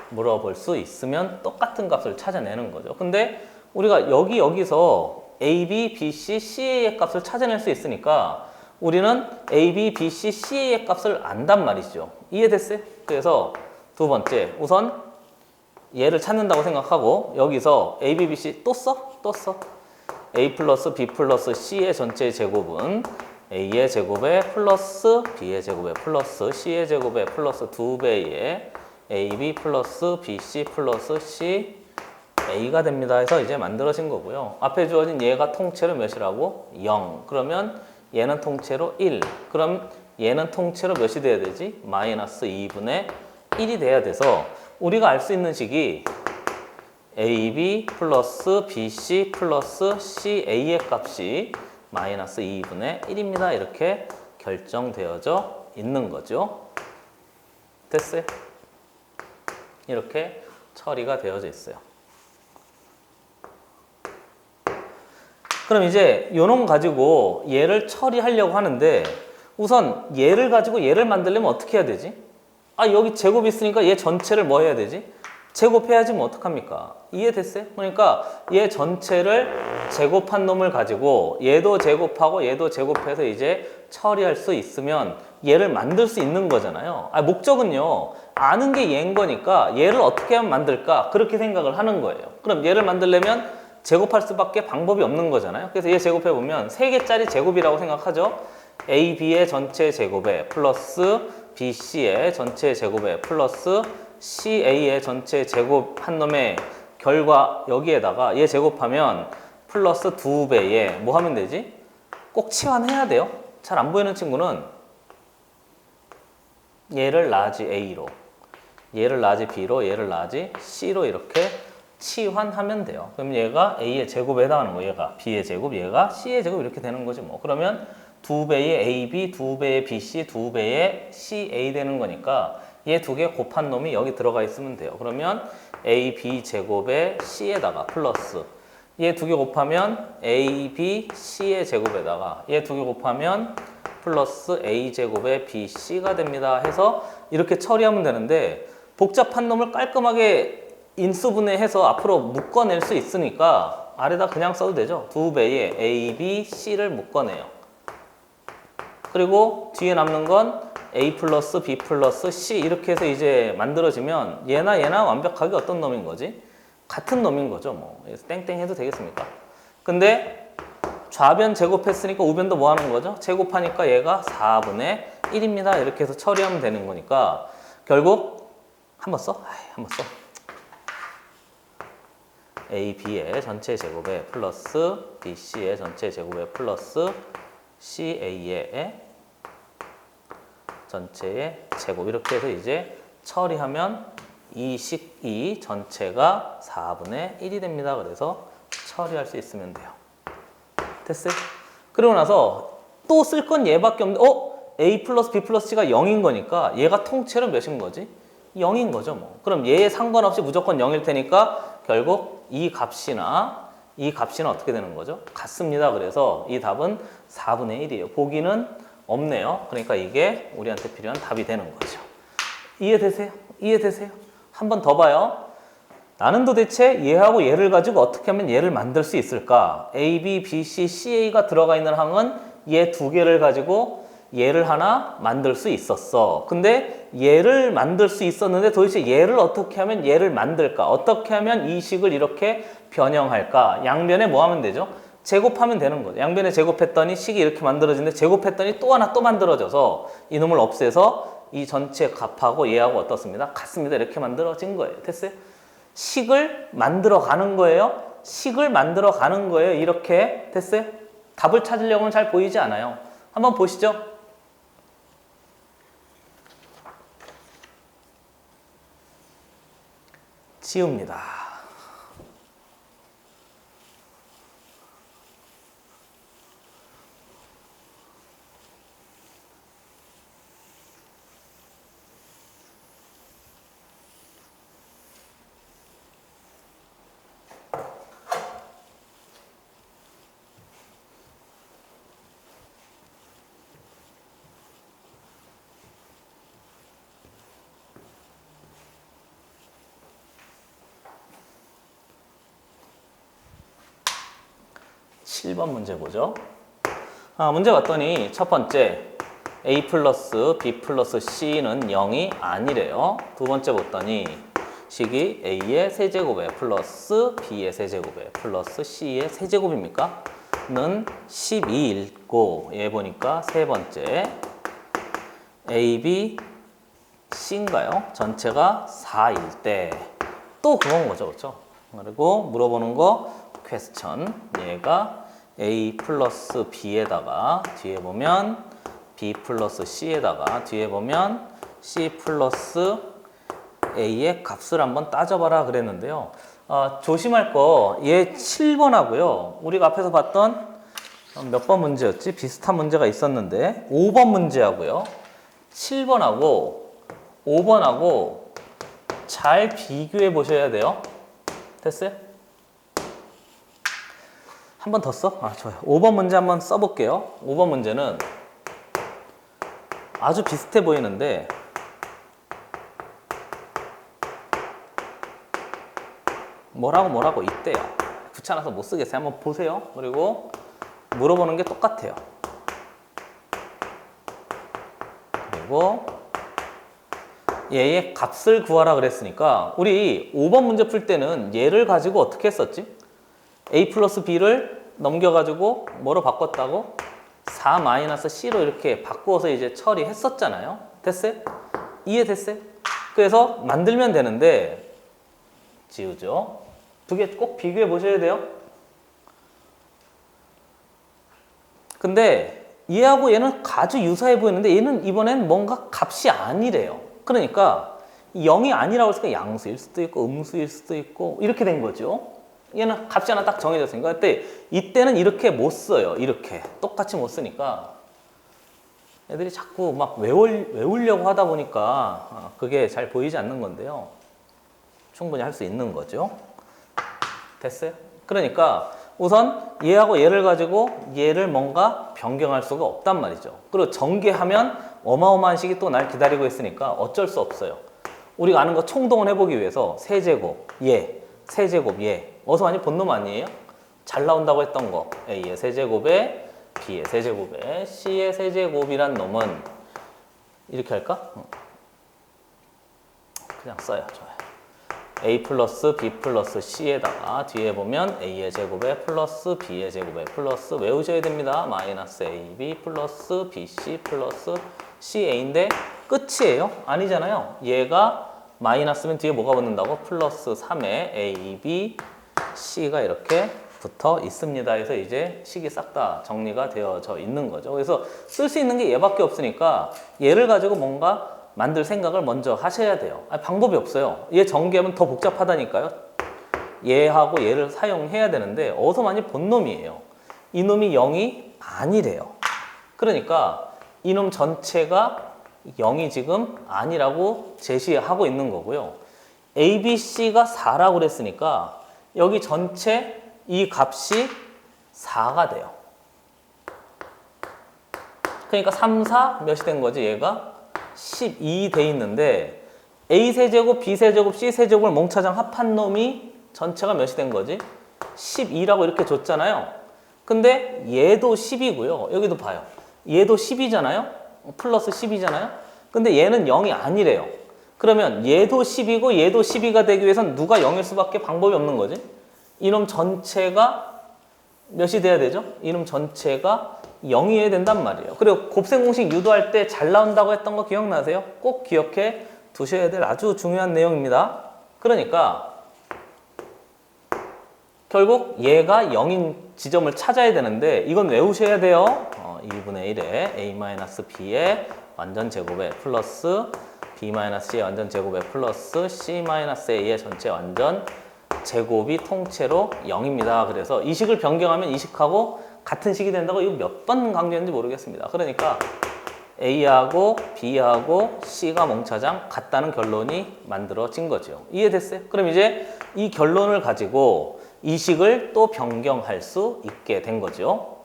S1: 물어볼 수 있으면 똑같은 값을 찾아내는 거죠. 근데 우리가 여기서 A, B, B, C, C, A의 값을 찾아낼 수 있으니까 우리는 A, B, B, C, C, A의 값을 안단 말이죠. 이해됐어요? 그래서 두 번째, 우선 얘를 찾는다고 생각하고 여기서 A, B, B, C 또 써? 또 써. A 플러스 B 플러스 C의 전체 제곱은 A의 제곱에 플러스 B의 제곱에 플러스 C의 제곱에 플러스 2배의 AB 플러스 BC 플러스 C A가 됩니다 해서 이제 만들어진 거고요. 앞에 주어진 얘가 통째로 몇이라고? 0. 그러면 얘는 통째로 1. 그럼 얘는 통째로 몇이 돼야 되지? 마이너스 2분의 1이 돼야 돼서 우리가 알 수 있는 식이 AB 플러스 BC 플러스 CA의 값이 마이너스 2분의 1입니다. 이렇게 결정되어져 있는 거죠. 됐어요? 이렇게 처리가 되어져 있어요. 그럼 이제 요놈 가지고 얘를 처리하려고 하는데 우선 얘를 가지고 얘를 만들려면 어떻게 해야 되지? 아, 여기 제곱이 있으니까 얘 전체를 뭐 해야 되지? 제곱해야지 뭐 어떡합니까? 이해됐어요? 그러니까 얘 전체를 제곱한 놈을 가지고 얘도 제곱하고 얘도 제곱해서 이제 처리할 수 있으면 얘를 만들 수 있는 거잖아요. 아, 목적은요. 아는 게 얘인 거니까 얘를 어떻게 하면 만들까? 그렇게 생각을 하는 거예요. 그럼 얘를 만들려면 제곱할 수밖에 방법이 없는 거잖아요. 그래서 얘 제곱해보면 3개짜리 제곱이라고 생각하죠. A, B의 전체 제곱에 플러스 B, C의 전체 제곱에 플러스 C, A의 전체 제곱한 놈의 결과 여기에다가 얘 제곱하면 플러스 2배에 뭐 하면 되지? 꼭 치환해야 돼요. 잘 안 보이는 친구는 얘를 라지 A로, 얘를 라지 B로, 얘를 라지 C로 이렇게 치환하면 돼요. 그럼 얘가 A의 제곱에 해당하는 거, 얘가 B의 제곱, 얘가 C의 제곱 이렇게 되는 거지 뭐. 그러면 2배의 AB, 2배의 BC, 2배의 CA 되는 거니까 얘 두 개 곱한 놈이 여기 들어가 있으면 돼요. 그러면 AB 제곱에 C에다가 플러스 얘 두 개 곱하면 AB, C의 제곱에다가 얘 두 개 곱하면 플러스 A 제곱에 BC가 됩니다. 해서 이렇게 처리하면 되는데 복잡한 놈을 깔끔하게 인수분해해서 앞으로 묶어낼 수 있으니까 아래다 그냥 써도 되죠. 2배의 A, B, C를 묶어내요. 그리고 뒤에 남는 건 A 플러스 B 플러스 C 이렇게 해서 이제 만들어지면 얘나 완벽하게 어떤 놈인 거지? 같은 놈인 거죠. 뭐. 그래서 땡땡 해도 되겠습니까? 근데 좌변 제곱했으니까 우변도 뭐 하는 거죠? 제곱하니까 얘가 4분의 1입니다. 이렇게 해서 처리하면 되는 거니까 결국 한번 써? 한번 써. A, B의 전체 제곱에 플러스 B, C의 전체 제곱에 플러스 C, A의 전체의 제곱 이렇게 해서 이제 처리하면 이 전체가 4분의 1이 됩니다. 그래서 처리할 수 있으면 돼요. 됐어요? 그러고 나서 또 쓸 건 얘밖에 없는데 A 플러스 B 플러스 C가 0인 거니까 얘가 통째로 몇인 거지? 0인 거죠 뭐. 그럼 얘에 상관없이 무조건 0일 테니까 결국 이 값이나 이 값이는 어떻게 되는 거죠? 같습니다. 그래서 이 답은 4분의 1이에요. 보기는 없네요. 그러니까 이게 우리한테 필요한 답이 되는 거죠. 이해되세요? 이해되세요? 한 번 더 봐요. 나는 도대체 얘하고 얘를 가지고 어떻게 하면 얘를 만들 수 있을까? A, B, B, C, CA가 들어가 있는 항은 얘 두 개를 가지고 얘를 하나 만들 수 있었어. 근데 얘를 만들 수 있었는데 도대체 얘를 어떻게 하면 얘를 만들까? 어떻게 하면 이 식을 이렇게 변형할까? 양변에 뭐 하면 되죠? 제곱하면 되는 거죠. 양변에 제곱했더니 식이 이렇게 만들어지는데 제곱했더니 또 하나 또 만들어져서 이놈을 없애서 이 전체 값하고 얘하고 어떻습니다? 같습니다. 이렇게 만들어진 거예요. 됐어요? 식을 만들어 가는 거예요. 식을 만들어 가는 거예요. 이렇게 됐어요? 답을 찾으려고는 잘 보이지 않아요. 한번 보시죠. 지웁니다. 7번 문제 보죠. 문제 봤더니 첫 번째 A 플러스 B 플러스 C는 0이 아니래요. 두 번째 봤더니 식이 A의 세제곱에 플러스 B의 세제곱에 플러스 C의 세제곱입니까? 는 12읽고 얘 보니까 세 번째 A, B, C인가요? 전체가 4일 때 또 그건 거죠. 그렇죠? 그리고 물어보는 거 퀘스천 얘가 A 플러스 B에다가 뒤에 보면 B 플러스 C에다가 뒤에 보면 C 플러스 A의 값을 한번 따져봐라 그랬는데요. 조심할 거 얘 7번하고요. 우리가 앞에서 봤던 몇 번 문제였지? 비슷한 문제가 있었는데 5번 문제하고요. 7번하고 5번하고 잘 비교해 보셔야 돼요. 됐어요? 한 번 더 써? 아, 좋아요. 5번 문제 한번 써볼게요. 5번 문제는 아주 비슷해 보이는데 뭐라고 있대요. 귀찮아서 못 쓰겠어요. 한번 보세요. 그리고 물어보는 게 똑같아요. 그리고 얘의 값을 구하라 그랬으니까 우리 5번 문제 풀 때는 얘를 가지고 어떻게 했었지? a 플러스 b를 넘겨가지고 뭐로 바꿨다고? 4 마이너스 c로 이렇게 바꾸어서 이제 처리했었잖아요. 됐어요? 이해됐어요? 그래서 만들면 되는데 지우죠. 두 개 꼭 비교해 보셔야 돼요. 근데 얘하고 얘는 아주 유사해 보이는데 얘는 이번엔 뭔가 값이 아니래요. 그러니까 0이 아니라고 했으니까 양수일 수도 있고 음수일 수도 있고 이렇게 된 거죠. 얘는 값이 하나 딱 정해졌으니까 그때 이때는 이렇게 못 써요. 이렇게 똑같이 못 쓰니까 애들이 자꾸 막 외우려고 하다 보니까 그게 잘 보이지 않는 건데요. 충분히 할 수 있는 거죠. 됐어요? 그러니까 우선 얘하고 얘를 가지고 얘를 뭔가 변경할 수가 없단 말이죠. 그리고 전개하면 어마어마한 식이 또 날 기다리고 있으니까 어쩔 수 없어요. 우리가 아는 거 총동원 해보기 위해서 세제곱, 얘, 세제곱, 얘. 어서 많이 본 놈 아니에요? 잘 나온다고 했던 거. A의 세제곱에 B의 세제곱에 C의 세제곱이란 놈은 이렇게 할까? 그냥 써요. 좋아요. A 플러스 B 플러스 C에다가 뒤에 보면 A의 제곱에 플러스 B의 제곱에 플러스 외우셔야 됩니다. 마이너스 AB 플러스 BC 플러스 CA인데 끝이에요? 아니잖아요. 얘가 마이너스면 뒤에 뭐가 붙는다고? 플러스 3에 AB, C가 이렇게 붙어 있습니다. 해서 이제 식이 싹 다 정리가 되어져 있는 거죠. 그래서 쓸 수 있는 게 얘밖에 없으니까 얘를 가지고 뭔가 만들 생각을 먼저 하셔야 돼요. 방법이 없어요. 얘 전개하면 더 복잡하다니까요. 얘하고 얘를 사용해야 되는데 어디서 많이 본 놈이에요. 이놈이 0이 아니래요. 그러니까 이놈 전체가 0이 지금 아니라고 제시하고 있는 거고요. A, B, C가 4라고 그랬으니까 여기 전체 이 값이 4가 돼요. 그러니까 3, 4 몇이 된 거지 얘가? 12 돼 있는데 A 세제곱, B 세제곱, C 세제곱을 몽차장 합한 놈이 전체가 몇이 된 거지? 12라고 이렇게 줬잖아요. 근데 얘도 10이고요. 여기도 봐요. 얘도 10이잖아요. 플러스 10이잖아요. 근데 얘는 0이 아니래요. 그러면 얘도 10이고 얘도 12가 되기 위해서는 누가 0일 수밖에 방법이 없는 거지? 이놈 전체가 몇이 돼야 되죠? 이놈 전체가 0이어야 된단 말이에요. 그리고 곱셈 공식 유도할 때 잘 나온다고 했던 거 기억나세요? 꼭 기억해 두셔야 될 아주 중요한 내용입니다. 그러니까 결국 얘가 0인 지점을 찾아야 되는데 이건 외우셔야 돼요. 2분의 1에 A-B의 완전 제곱에 플러스 B-C의 완전 제곱에 플러스 C-A의 전체 완전 제곱이 통째로 0입니다. 그래서 이 식을 변경하면 이 식하고 같은 식이 된다고 이거 몇 번 강조했는지 모르겠습니다. 그러니까 A하고 B하고 C가 몽차장 같다는 결론이 만들어진 거죠. 이해됐어요? 그럼 이제 이 결론을 가지고 이 식을 또 변경할 수 있게 된 거죠.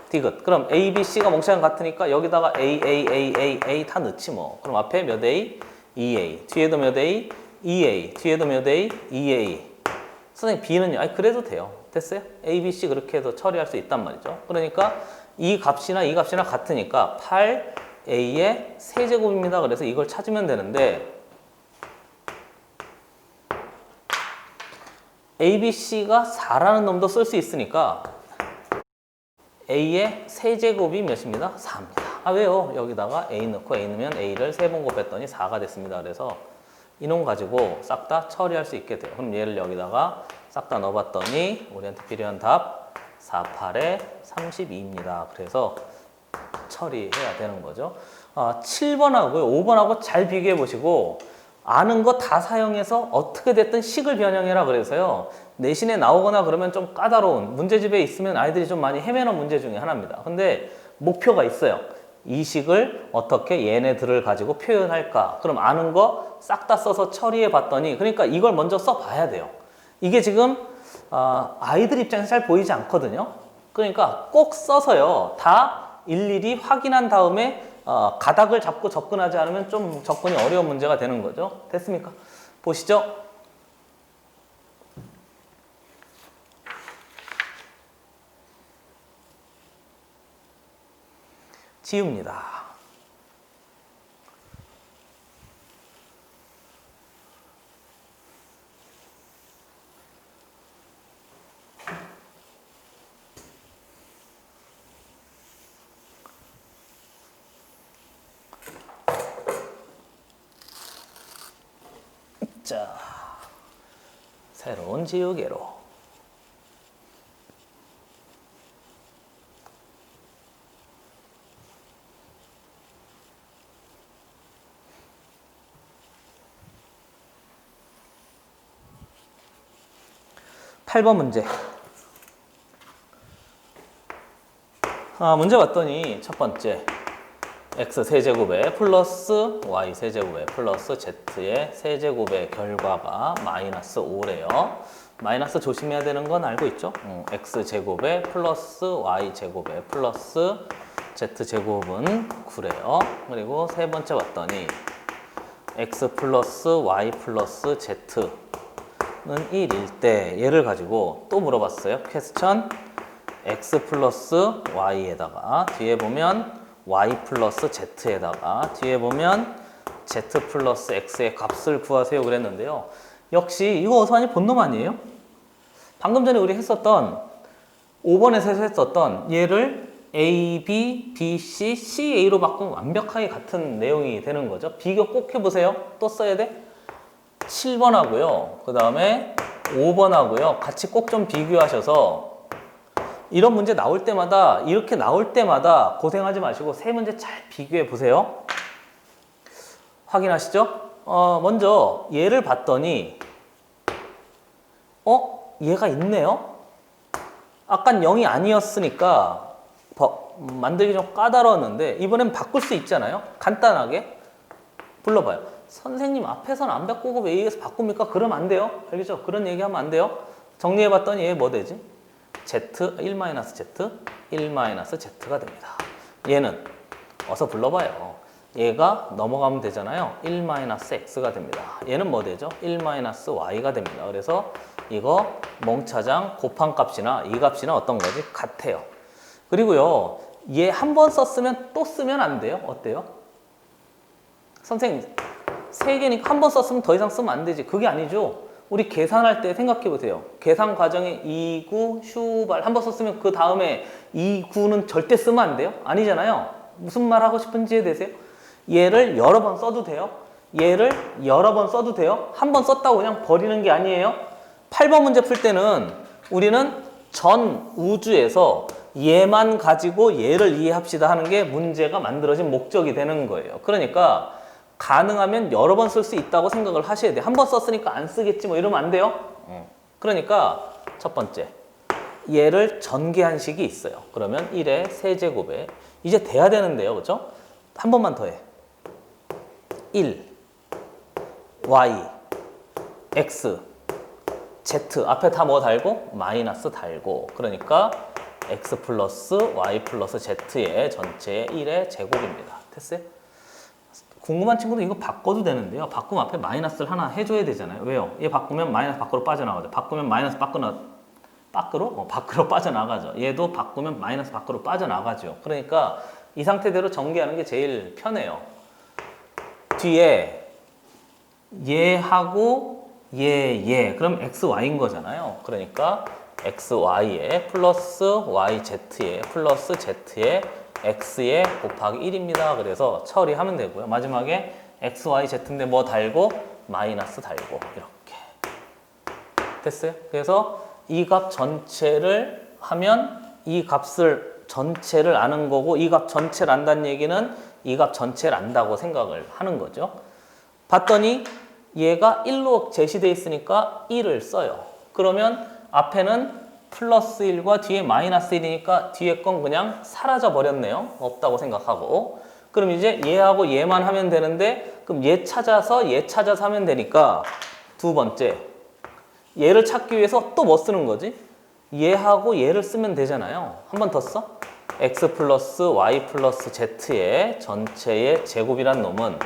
S1: 디귿. 그럼 A, B, C가 몽차장 같으니까 여기다가 A 다 넣지 뭐. 그럼 앞에 몇 A? 2A. 뒤에도 몇 A? 2A. 뒤에도 몇 A? 2A. 선생님 B는요? 아니 그래도 돼요. 됐어요? A, B, C 그렇게 해서 처리할 수 있단 말이죠. 그러니까 이 값이나 이 값이나 같으니까 8A의 세제곱입니다. 그래서 이걸 찾으면 되는데 A, B, C가 4라는 놈도 쓸 수 있으니까 A의 세제곱이 몇입니다? 4입니다. 아 왜요? 여기다가 A 넣고 A 넣으면 A를 3번 곱했더니 4가 됐습니다. 그래서 이놈 가지고 싹 다 처리할 수 있게 돼요. 그럼 얘를 여기다가 싹 다 넣어봤더니 우리한테 필요한 답 4, 8에 32입니다. 그래서 처리해야 되는 거죠. 7번하고요. 5번하고 잘 비교해 보시고 아는 거 다 사용해서 어떻게 됐든 식을 변형해라 그래서요. 내신에 나오거나 그러면 좀 까다로운 문제집에 있으면 아이들이 좀 많이 헤매는 문제 중에 하나입니다. 근데 목표가 있어요. 이 식을 어떻게 얘네들을 가지고 표현할까? 그럼 아는 거 싹 다 써서 처리해 봤더니, 그러니까 이걸 먼저 써 봐야 돼요. 이게 지금 아이들 입장에서 잘 보이지 않거든요. 그러니까 꼭 써서요. 다 일일이 확인한 다음에 가닥을 잡고 접근하지 않으면 좀 접근이 어려운 문제가 되는 거죠. 됐습니까? 보시죠. 지웁니다. 자, 새로운 지우개로. 팔 번 문제. 문제 봤더니 첫 번째 x 세제곱에 플러스 y 세제곱에 플러스 z의 세제곱의 결과가 마이너스 5래요. 마이너스 조심해야 되는 건 알고 있죠? x 제곱에 플러스 y 제곱에 플러스 z 제곱은 9래요. 그리고 세 번째 봤더니 x 플러스 y 플러스 z는 1일 때 얘를 가지고 또 물어봤어요. 퀘스천 x 플러스 y에다가 뒤에 보면 y 플러스 z에다가 뒤에 보면 z 플러스 x의 값을 구하세요 그랬는데요. 역시 이거 어디서 많이 본 놈 아니에요? 방금 전에 우리 했었던 5번에서 했었던 얘를 a, b, b, c, c, a로 바꾸면 완벽하게 같은 내용이 되는 거죠. 비교 꼭 해보세요. 또 써야 돼? 7번하고요. 그 다음에 5번하고요. 같이 꼭 좀 비교하셔서 이런 문제 나올 때마다 이렇게 나올 때마다 고생하지 마시고 세 문제 잘 비교해 보세요. 확인하시죠? 먼저 얘를 봤더니 얘가 있네요. 아깐 0이 아니었으니까 만들기 좀 까다로웠는데 이번엔 바꿀 수 있잖아요. 간단하게 불러봐요. 선생님 앞에서는 안 바꾸고 왜 A에서 바꿉니까? 그러면 안 돼요. 알겠죠? 그런 얘기하면 안 돼요. 정리해봤더니 얘 뭐 되지? Z, 1-Z, 1-Z가 됩니다. 얘는 어서 불러봐요. 얘가 넘어가면 되잖아요. 1-X가 됩니다. 얘는 뭐 되죠? 1-Y가 됩니다. 그래서 이거 멍차장 곱한 값이나 이 값이나 어떤 거지? 같아요. 그리고요, 얘 한 번 썼으면 또 쓰면 안 돼요. 어때요? 선생님, 세 개니까 한 번 썼으면 더 이상 쓰면 안 되지. 그게 아니죠. 우리 계산할 때 생각해 보세요. 계산 과정에 2구, 슈발 한 번 썼으면 그 다음에 2구는 절대 쓰면 안 돼요? 아니잖아요. 무슨 말 하고 싶은지 이해되세요? 얘를 여러 번 써도 돼요. 얘를 여러 번 써도 돼요. 한 번 썼다고 그냥 버리는 게 아니에요. 8번 문제 풀 때는 우리는 전 우주에서 얘만 가지고 얘를 이해합시다 하는 게 문제가 만들어진 목적이 되는 거예요. 그러니까 가능하면 여러 번 쓸 수 있다고 생각을 하셔야 돼요. 한 번 썼으니까 안 쓰겠지 뭐 이러면 안 돼요. 그러니까 첫 번째, 얘를 전개한 식이 있어요. 그러면 1의 세제곱에 이제 돼야 되는데요. 그렇죠? 한 번만 더 해. 1, y, x, z 앞에 다 뭐 달고? 마이너스 달고. 그러니까 x 플러스 y 플러스 z의 전체의 1의 제곱입니다. 됐어요? 궁금한 친구도 이거 바꿔도 되는데요. 바꾸면 앞에 마이너스를 하나 해줘야 되잖아요. 왜요? 얘 바꾸면 마이너스 밖으로 빠져나가죠. 바꾸면 마이너스 밖으로 빠져나가죠. 얘도 바꾸면 마이너스 밖으로 빠져나가죠. 그러니까 이 상태대로 전개하는 게 제일 편해요. 뒤에 얘하고 얘 그럼 xy인 거잖아요. 그러니까 xy에 플러스 yz에 플러스 z에 x에 곱하기 1입니다. 그래서 처리하면 되고요. 마지막에 x, y, z인데 뭐 달고? 마이너스 달고 이렇게 됐어요? 그래서 이 값 전체를 하면 이 값을 전체를 아는 거고 이 값 전체를 안다는 얘기는 이 값 전체를 안다고 생각을 하는 거죠. 봤더니 얘가 1로 제시되어 있으니까 1을 써요. 그러면 앞에는 플러스 1과 뒤에 마이너스 1이니까 뒤에 건 그냥 사라져 버렸네요. 없다고 생각하고. 그럼 이제 얘하고 얘만 하면 되는데 그럼 얘 찾아서 하면 되니까 두 번째 얘를 찾기 위해서 또 뭐 쓰는 거지? 얘하고 얘를 쓰면 되잖아요. 한 번 더 써? x 플러스 y 플러스 z의 전체의 제곱이란 놈은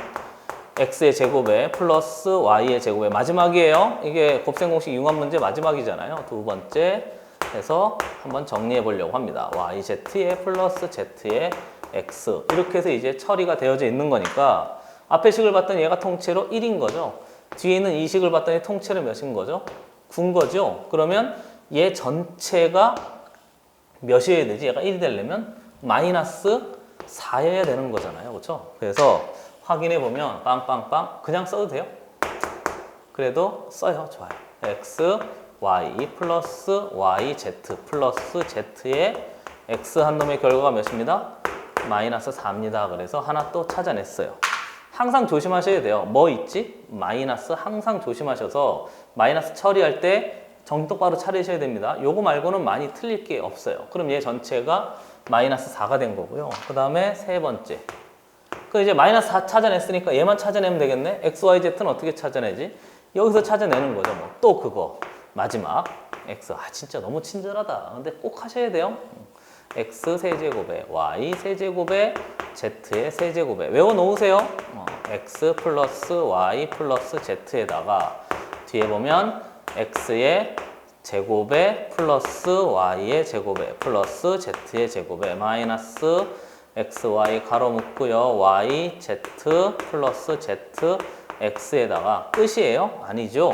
S1: x의 제곱에 플러스 y의 제곱에 마지막이에요. 이게 곱셈 공식 융합 문제 마지막이잖아요. 두 번째 해서 한번 정리해 보려고 합니다. yz의 플러스 z의 x 이렇게 해서 이제 처리가 되어져 있는 거니까 앞에 식을 봤더니 얘가 통째로 1인 거죠. 뒤에 있는 이 식을 봤더니 통째로 몇인 거죠? 9인 거죠. 그러면 얘 전체가 몇이어야 되지? 얘가 1이 되려면 마이너스 4여야 되는 거잖아요. 그렇죠? 그래서 확인해 보면 빵빵빵 그냥 써도 돼요. 그래도 써요. 좋아요. x, y 플러스 y, z 플러스 z의 x 한 놈의 결과가 몇입니다? 마이너스 4입니다. 그래서 하나 또 찾아냈어요. 항상 조심하셔야 돼요. 뭐 있지? 마이너스 항상 조심하셔서 마이너스 처리할 때 정신 똑바로 차리셔야 됩니다. 요거 말고는 많이 틀릴 게 없어요. 그럼 얘 전체가 마이너스 4가 된 거고요. 그 다음에 세 번째. 그 이제 마이너스 4 찾아냈으니까 얘만 찾아내면 되겠네? x, y, z는 어떻게 찾아내지? 여기서 찾아내는 거죠. 뭐. 또 그거. 마지막. x. 진짜 너무 친절하다. 근데 꼭 하셔야 돼요. x 세제곱에 y 세제곱에 z의 세제곱에 외워놓으세요. x 플러스 y 플러스 z에다가 뒤에 보면 x의 제곱에 플러스 y의 제곱에 플러스 z의 제곱에 마이너스 xy 가로 묶고요. y, z 플러스 z, x에다가 끝이에요? 아니죠.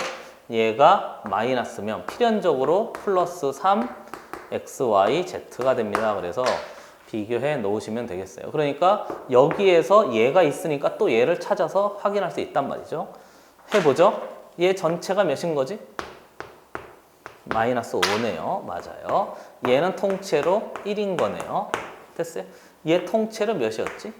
S1: 얘가 마이너스면 필연적으로 플러스 3 xy, z가 됩니다. 그래서 비교해 놓으시면 되겠어요. 그러니까 여기에서 얘가 있으니까 또 얘를 찾아서 확인할 수 있단 말이죠. 해보죠. 얘 전체가 몇인 거지? 마이너스 5네요. 맞아요. 얘는 통째로 1인 거네요. 됐어요? 얘 통째로 몇이었지?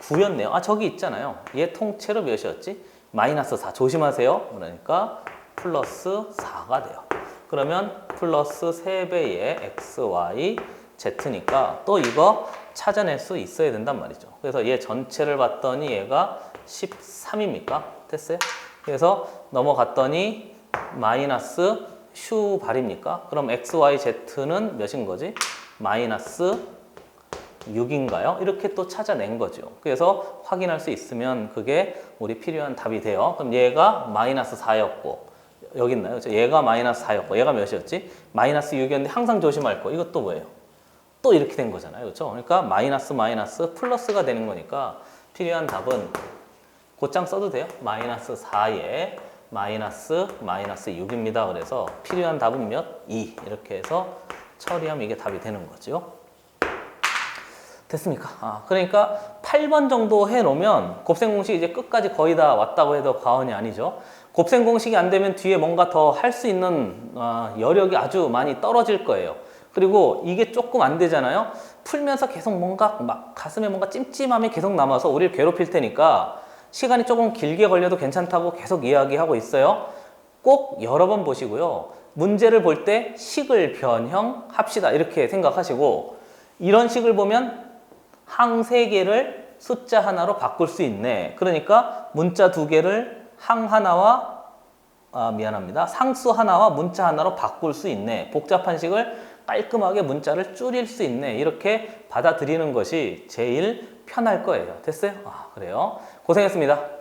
S1: 9였네요. 저기 있잖아요. 얘 통째로 몇이었지? 마이너스 4. 조심하세요. 그러니까 플러스 4가 돼요. 그러면 플러스 3배의 x, y, z니까 또 이거 찾아낼 수 있어야 된단 말이죠. 그래서 얘 전체를 봤더니 얘가 13입니까? 됐어요? 그래서 넘어갔더니 마이너스 슈발입니까? 그럼 x, y, z는 몇인 거지? 마이너스 6인가요? 이렇게 또 찾아낸 거죠. 그래서 확인할 수 있으면 그게 우리 필요한 답이 돼요. 그럼 얘가 마이너스 4였고 여기 있나요? 얘가 마이너스 4였고 얘가 몇이었지? 마이너스 6이었는데 항상 조심할 거. 이것도 뭐예요? 또 이렇게 된 거잖아요. 그렇죠? 그러니까 마이너스 마이너스 플러스가 되는 거니까 필요한 답은 곧장 써도 돼요. 마이너스 4에 마이너스 6입니다. 그래서 필요한 답은 몇? 2. 이렇게 해서 처리하면 이게 답이 되는 거죠. 됐습니까? 그러니까 8번 정도 해놓으면 곱셈 공식이 이제 끝까지 거의 다 왔다고 해도 과언이 아니죠. 곱셈 공식이 안 되면 뒤에 뭔가 더 할 수 있는 여력이 아주 많이 떨어질 거예요. 그리고 이게 조금 안 되잖아요. 풀면서 계속 뭔가 막 가슴에 뭔가 찜찜함이 계속 남아서 우리를 괴롭힐 테니까 시간이 조금 길게 걸려도 괜찮다고 계속 이야기하고 있어요. 꼭 여러 번 보시고요. 문제를 볼 때 식을 변형합시다. 이렇게 생각하시고 이런 식을 보면 항 3개를 숫자 하나로 바꿀 수 있네. 그러니까 문자 2개를 항 하나와 상수 하나와 문자 하나로 바꿀 수 있네. 복잡한 식을 깔끔하게 문자를 줄일 수 있네. 이렇게 받아들이는 것이 제일 편할 거예요. 됐어요? 그래요. 고생했습니다.